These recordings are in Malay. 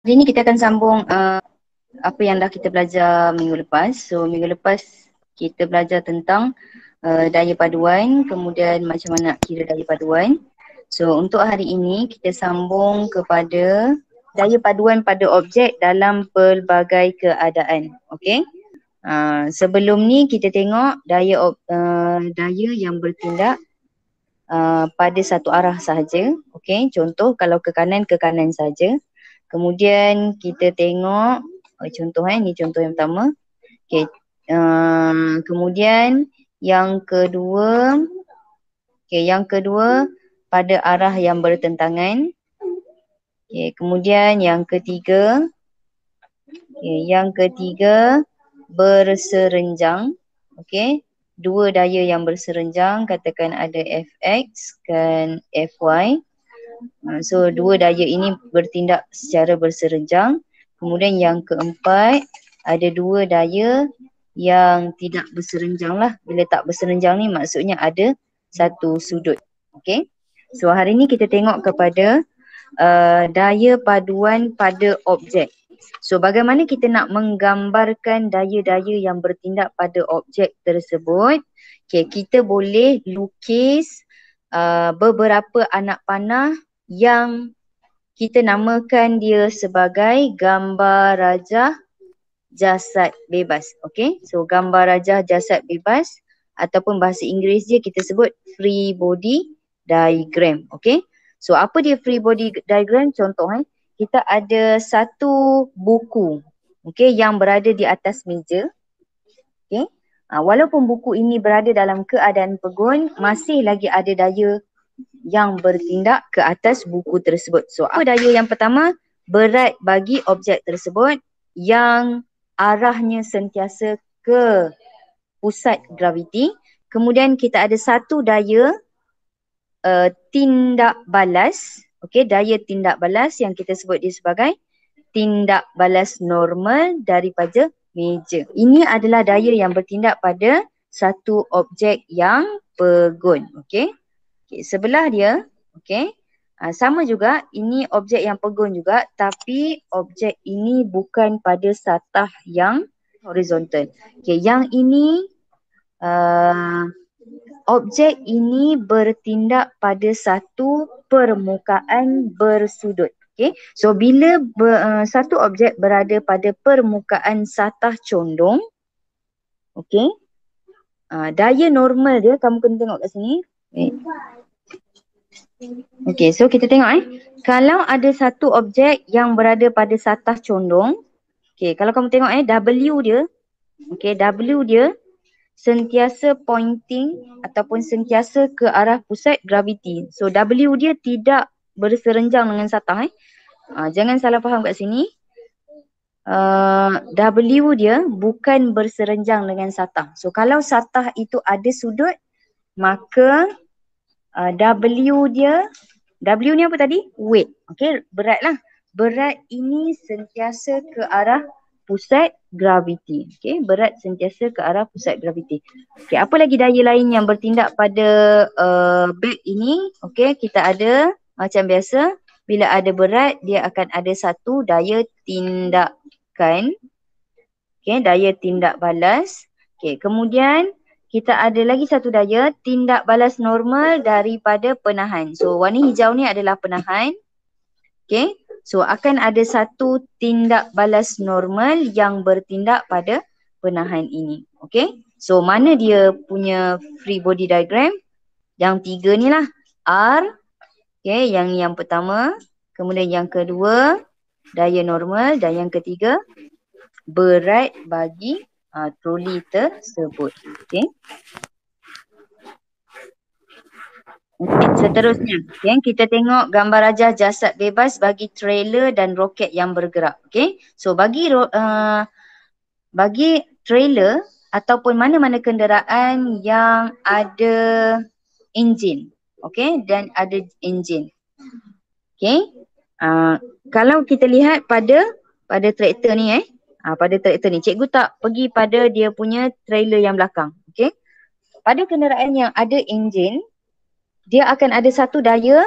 Hari ni kita akan sambung apa yang dah kita belajar minggu lepas. So minggu lepas kita belajar tentang daya paduan, kemudian macam mana nak kira daya paduan. So untuk hari ini kita sambung kepada daya paduan pada objek dalam pelbagai keadaan. Okay. Sebelum ni kita tengok daya yang bertindak pada satu arah sahaja. Okay. Contoh kalau ke kanan sahaja. Kemudian kita tengok contoh ni contoh yang pertama. Okay. Kemudian yang kedua pada arah yang bertentangan. Okay. Kemudian yang ketiga berserenjang. Okay. Dua daya yang berserenjang, katakan ada Fx dan Fy. So dua daya ini bertindak secara berserenjang. Kemudian yang keempat ada dua daya yang tidak berserenjang lah. Bila tak berserenjang ni maksudnya ada satu sudut. Okay. So hari ni kita tengok kepada daya paduan pada objek. So bagaimana kita nak menggambarkan daya-daya yang bertindak pada objek tersebut. Okay, kita boleh lukis beberapa anak panah yang kita namakan dia sebagai gambar rajah jasad bebas. Okay, so gambar rajah jasad bebas ataupun bahasa Inggeris dia kita sebut free body diagram. Okay, so apa dia free body diagram? Contoh kita ada satu buku, okay, yang berada di atas meja. Okay, walaupun buku ini berada dalam keadaan pegun, masih lagi ada daya yang bertindak ke atas buku tersebut. So apa daya yang pertama? Berat bagi objek tersebut yang arahnya sentiasa ke pusat graviti. Kemudian kita ada satu daya tindak balas. Okey, daya tindak balas yang kita sebut dia sebagai tindak balas normal daripada meja. Ini adalah daya yang bertindak pada satu objek yang pegun. Okey. Okay, sebelah dia, okay, sama juga, ini objek yang pegun juga, tapi objek ini bukan pada satah yang horizontal. Okay, yang ini, objek ini bertindak pada satu permukaan bersudut. Okay, so bila satu objek berada pada permukaan satah condong, okay, daya normal dia, kamu kena tengok kat sini. Okay, so kita tengok kalau ada satu objek yang berada pada satah condong, okay, kalau kamu tengok W dia, okay, W dia sentiasa pointing ataupun sentiasa ke arah pusat graviti. So W dia tidak berserenjang dengan satah. Jangan salah faham kat sini. W dia bukan berserenjang dengan satah. So kalau satah itu ada sudut, maka W ni apa tadi? Weight. Okay, berat lah. Berat ini sentiasa ke arah pusat graviti. Okay, berat sentiasa ke arah pusat graviti. Okay, apa lagi daya lain yang bertindak pada bag ini? Okay, kita ada macam biasa, bila ada berat, dia akan ada satu daya tindakan. Okay, daya tindak balas. Okay, kemudian kita ada lagi satu daya, tindak balas normal daripada penahan. So warna hijau ni adalah penahan. Okay, so akan ada satu tindak balas normal yang bertindak pada penahan ini. Okay, so mana dia punya free body diagram? Yang tiga ni lah. R, okay, yang pertama. Kemudian yang kedua, daya normal. Dan yang ketiga, berat bagi troli tersebut. Okay. Okay, seterusnya, okay, kita tengok gambar rajah jasad bebas bagi trailer dan roket yang bergerak. Okay. So bagi trailer ataupun mana-mana kenderaan yang ada enjin, okay, dan ada enjin. Okay. Kalau kita lihat pada traktor ni pada traktor ni, cikgu tak pergi pada dia punya trailer yang belakang. Okay. Pada kenderaan yang ada enjin, dia akan ada satu daya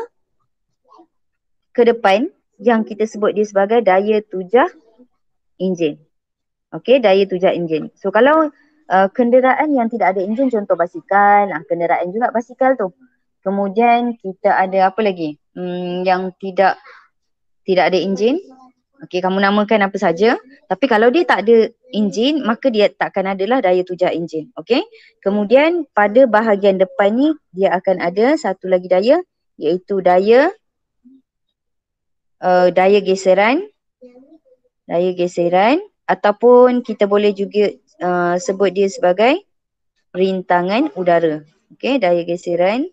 ke depan yang kita sebut dia sebagai daya tujah enjin. Okey, daya tujah enjin. So kalau kenderaan yang tidak ada enjin, contoh basikal, kenderaan juga basikal tu. Kemudian kita ada apa lagi? Yang tidak ada enjin. Okey, kamu namakan apa saja. Tapi kalau dia tak ada enjin, maka dia takkan adalah daya tujah enjin. Okey. Kemudian pada bahagian depan ni dia akan ada satu lagi daya, iaitu daya geseran. Daya geseran ataupun kita boleh juga sebut dia sebagai rintangan udara. Okey, daya geseran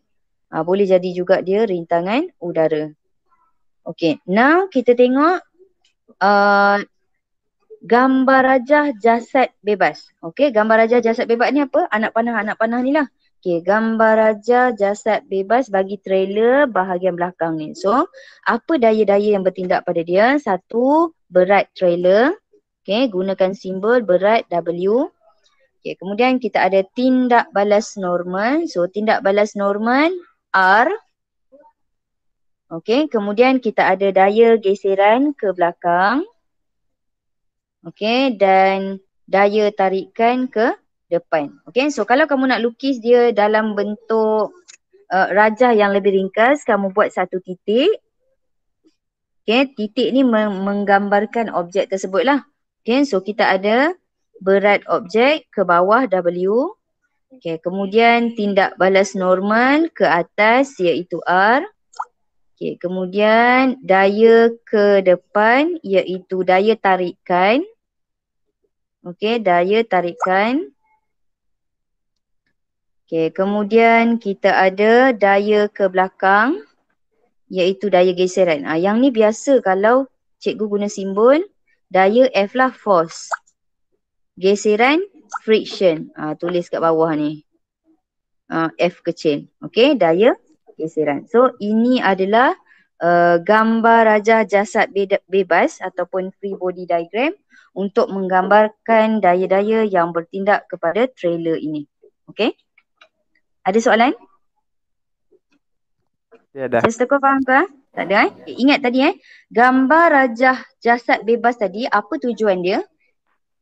boleh jadi juga dia rintangan udara. Okey, now kita tengok gambar rajah jasad bebas. Okey, gambar rajah jasad bebas ni apa? Anak panah ni lah. Okey, gambar rajah jasad bebas bagi trailer bahagian belakang ni. So, apa daya-daya yang bertindak pada dia? Satu, berat trailer. Okey, gunakan simbol berat W. Okey, kemudian kita ada tindak balas normal. So, tindak balas normal R. Okey, kemudian kita ada daya geseran ke belakang. Okey, dan daya tarikan ke depan. Okey, so kalau kamu nak lukis dia dalam bentuk rajah yang lebih ringkas, kamu buat satu titik. Okey, titik ni menggambarkan objek tersebut lah. Okey, so kita ada berat objek ke bawah W. Okey, kemudian tindak balas normal ke atas iaitu R. Okey, kemudian daya ke depan iaitu daya tarikan. Okey, daya tarikan. Okey, kemudian kita ada daya ke belakang iaitu daya geseran. Yang ni biasa kalau cikgu guna simbol, daya F lah force. Geseran friction. Tulis kat bawah ni. F kecil. Okey, daya geseran. So ini adalah gambar rajah jasad bebas ataupun free body diagram untuk menggambarkan daya-daya yang bertindak kepada trailer ini. Okey? Ada soalan? Ya dah. Just kau faham ke? Tak ada Ingat tadi gambar rajah jasad bebas tadi, apa tujuan dia?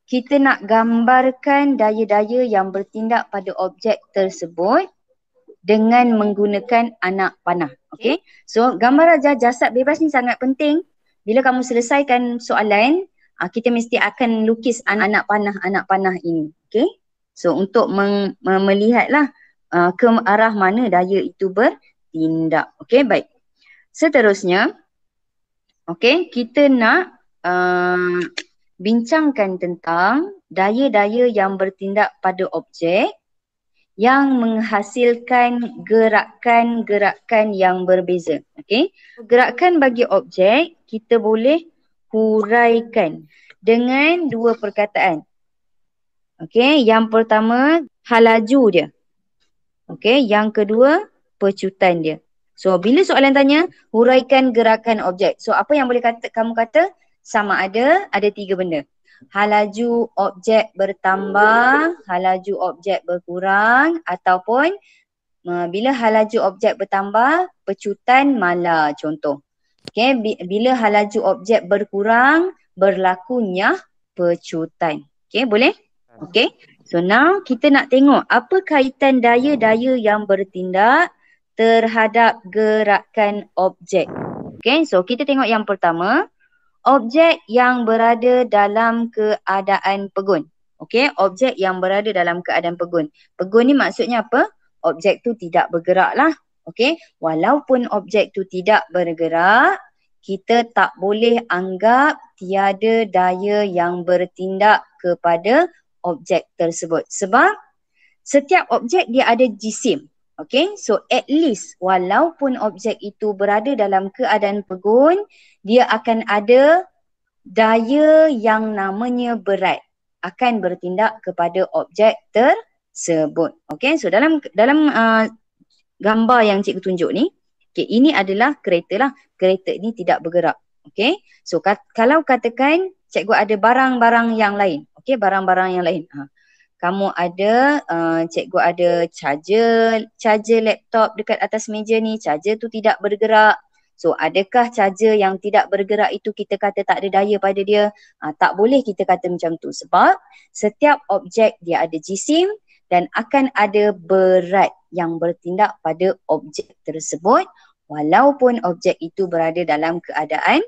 Kita nak gambarkan daya-daya yang bertindak pada objek tersebut dengan menggunakan anak panah. Okey? So gambar rajah jasad bebas ni sangat penting. Bila kamu selesaikan soalan, kita mesti akan lukis anak panah ini. Okey? So untuk melihatlah ke arah mana daya itu bertindak. Okey, baik. Seterusnya, okey, kita nak bincangkan tentang daya-daya yang bertindak pada objek yang menghasilkan gerakan-gerakan yang berbeza. Okey. Gerakan bagi objek kita boleh huraikan dengan dua perkataan. Okey, yang pertama halaju dia. Okey, yang kedua pecutan dia. So bila soalan tanya huraikan gerakan objek. So apa yang boleh kamu kata? Sama ada tiga benda. Halaju objek bertambah, halaju objek berkurang ataupun bila halaju objek bertambah, pecutan mala contoh. Okay, bila halaju objek berkurang, berlakunya pecutan. Okay, boleh? Okay, so now kita nak tengok apa kaitan daya-daya yang bertindak terhadap gerakan objek. Okay, so kita tengok yang pertama. Objek yang berada dalam keadaan pegun. Okey, objek yang berada dalam keadaan pegun. Pegun ni maksudnya apa? Objek tu tidak bergerak lah. Okey, walaupun objek tu tidak bergerak, kita tak boleh anggap tiada daya yang bertindak kepada objek tersebut. Sebab setiap objek dia ada jisim. Okay, so at least walaupun objek itu berada dalam keadaan pegun, dia akan ada daya yang namanya berat akan bertindak kepada objek tersebut. Okay, so dalam gambar yang cikgu tunjuk ni, okay, ini adalah kereta lah. Kereta ini tidak bergerak. Okay, so kalau katakan cikgu ada barang-barang yang lain. Okay, barang-barang yang lain. Kamu ada, cikgu ada charger laptop dekat atas meja ni, charger tu tidak bergerak. So adakah caja yang tidak bergerak itu kita kata tak ada daya pada dia? Tak boleh kita kata macam tu sebab setiap objek dia ada jisim dan akan ada berat yang bertindak pada objek tersebut walaupun objek itu berada dalam keadaan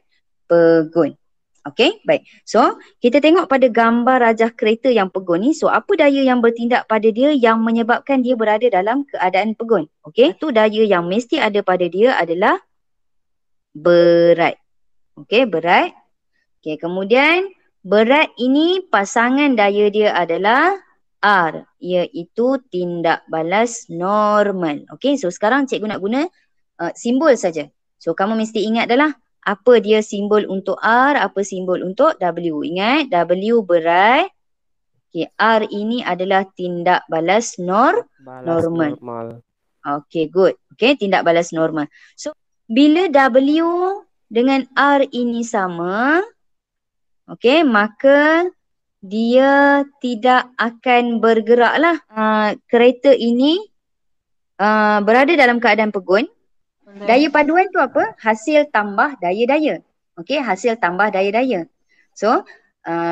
pegun. Okey, baik. So, kita tengok pada gambar rajah kereta yang pegun ni. So, apa daya yang bertindak pada dia yang menyebabkan dia berada dalam keadaan pegun? Okey, itu daya yang mesti ada pada dia adalah berat. Okey, berat. Okey, kemudian berat ini pasangan daya dia adalah R, iaitu tindak balas normal. Okey, so sekarang cikgu nak guna simbol saja. So, kamu mesti ingat adalah apa dia simbol untuk R, apa simbol untuk W. Ingat, W berat. Okay, R ini adalah tindak balas normal. Okay, good. Okay, tindak balas normal. So, bila W dengan R ini sama, okay, maka dia tidak akan bergerak lah. Kereta ini berada dalam keadaan pegun. Daya paduan tu apa? Hasil tambah daya-daya. Okey, hasil tambah daya-daya. So,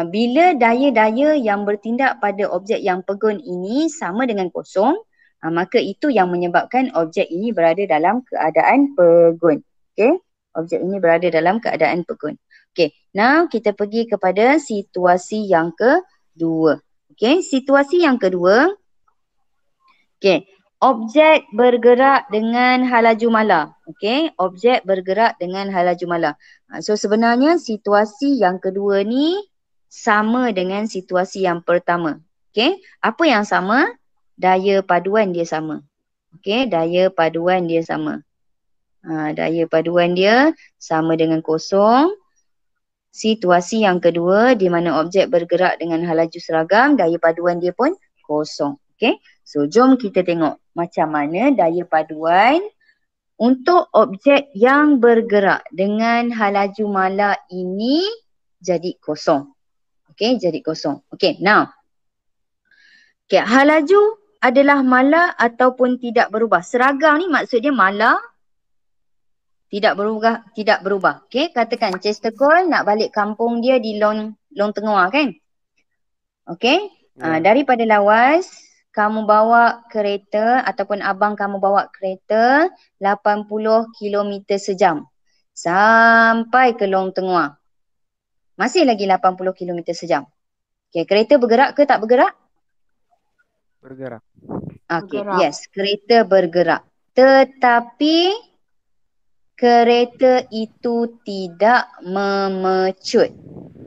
bila daya-daya yang bertindak pada objek yang pegun ini sama dengan kosong, maka itu yang menyebabkan objek ini berada dalam keadaan pegun. Okey, objek ini berada dalam keadaan pegun. Okey, now kita pergi kepada situasi yang kedua. Okey, situasi yang kedua. Okey. Objek bergerak dengan halaju mala. Okey, objek bergerak dengan halaju mala. So sebenarnya situasi yang kedua ni sama dengan situasi yang pertama. Okey, apa yang sama? Daya paduan dia sama. Okey, daya paduan dia sama. Daya paduan dia sama dengan kosong. Situasi yang kedua di mana objek bergerak dengan halaju seragam, daya paduan dia pun kosong. Okey, so jom kita tengok macam mana daya paduan untuk objek yang bergerak dengan halaju mala ini jadi kosong. Okey, jadi kosong. Okey, now. Okey, halaju adalah mala ataupun tidak berubah. Seragam ni maksudnya mala tidak berubah. Okey, katakan Chester Cole nak balik kampung dia di Long Tengah kan? Okey, daripada Lawas kamu bawa kereta ataupun abang kamu bawa kereta 80 km sejam sampai ke Long Tengah. Masih lagi 80 km sejam. Okey, kereta bergerak ke tak bergerak? Bergerak. Okey, yes, kereta bergerak. Tetapi kereta itu tidak memecut.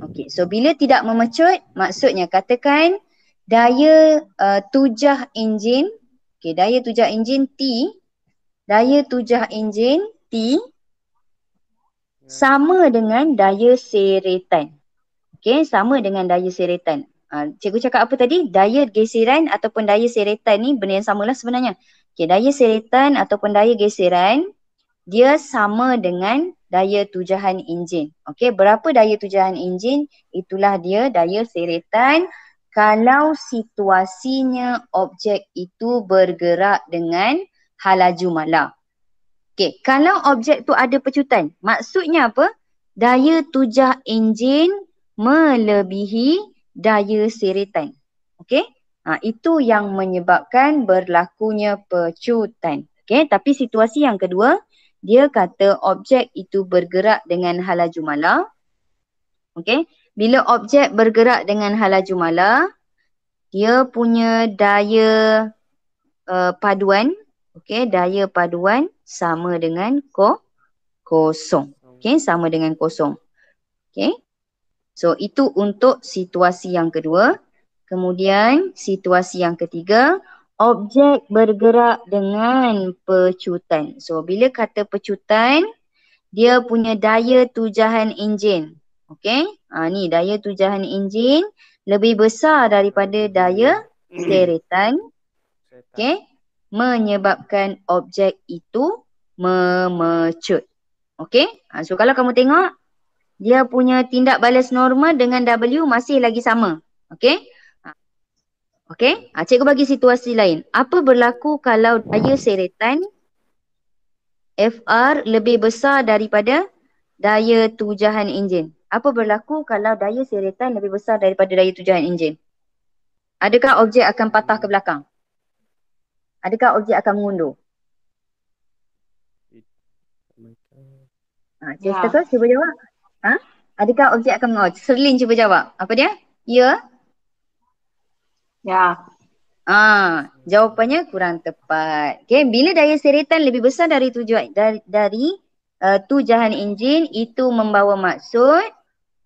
Okey, so bila tidak memecut, maksudnya katakan daya tujah enjin, okey, daya tujah enjin T, sama dengan daya seretan. Okey, sama dengan daya seretan. Cikgu cakap apa tadi? Daya geseran ataupun daya seretan ni benda yang samalah sebenarnya. Okey, daya seretan ataupun daya geseran dia sama dengan daya tujahan enjin. Okey, berapa daya tujahan enjin? Itulah dia daya seretan kalau situasinya objek itu bergerak dengan halaju mala. Okey, kalau objek tu ada pecutan, maksudnya apa? Daya tujah enjin melebihi daya seretan. Okey? Itu yang menyebabkan berlakunya pecutan. Okey, tapi situasi yang kedua, dia kata objek itu bergerak dengan halaju mala. Okey, bila objek bergerak dengan halaju mala, dia punya daya paduan, okey, daya paduan sama dengan kosong. Okey, sama dengan kosong. Okey. So itu untuk situasi yang kedua. Kemudian situasi yang ketiga, objek bergerak dengan pecutan. So bila kata pecutan, dia punya daya tujahan enjin. Okey, ni daya tujahan enjin lebih besar daripada daya seretan. Okey, menyebabkan objek itu memecut. Okey, so kalau kamu tengok, dia punya tindak balas normal dengan W masih lagi sama. Okey. Okey, cikgu bagi situasi lain. Apa berlaku kalau daya seretan FR lebih besar daripada daya tujahan enjin. Apa berlaku kalau daya seretan lebih besar daripada daya tujahan enjin? Adakah objek akan patah ke belakang? Adakah objek akan mengundur? Chester kau cuba jawab. Adakah objek akan mengundur? Serlin cuba jawab. Apa dia? Ya? Ya. Jawapannya kurang tepat. Okay, bila daya seretan lebih besar dari tujahan enjin, itu membawa maksud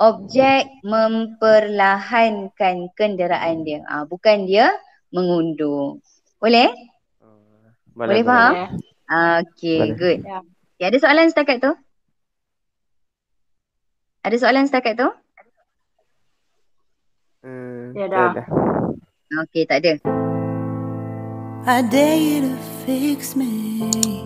objek memperlahankan kenderaan dia. Bukan dia mengundur. Boleh? Boleh faham? Boleh. Okay, Boleh. good. Ya. Okay, ada soalan setakat tu? Ada soalan setakat tu? Ya Tak dah. ada. Okay, tak ada. I dare you to fix me.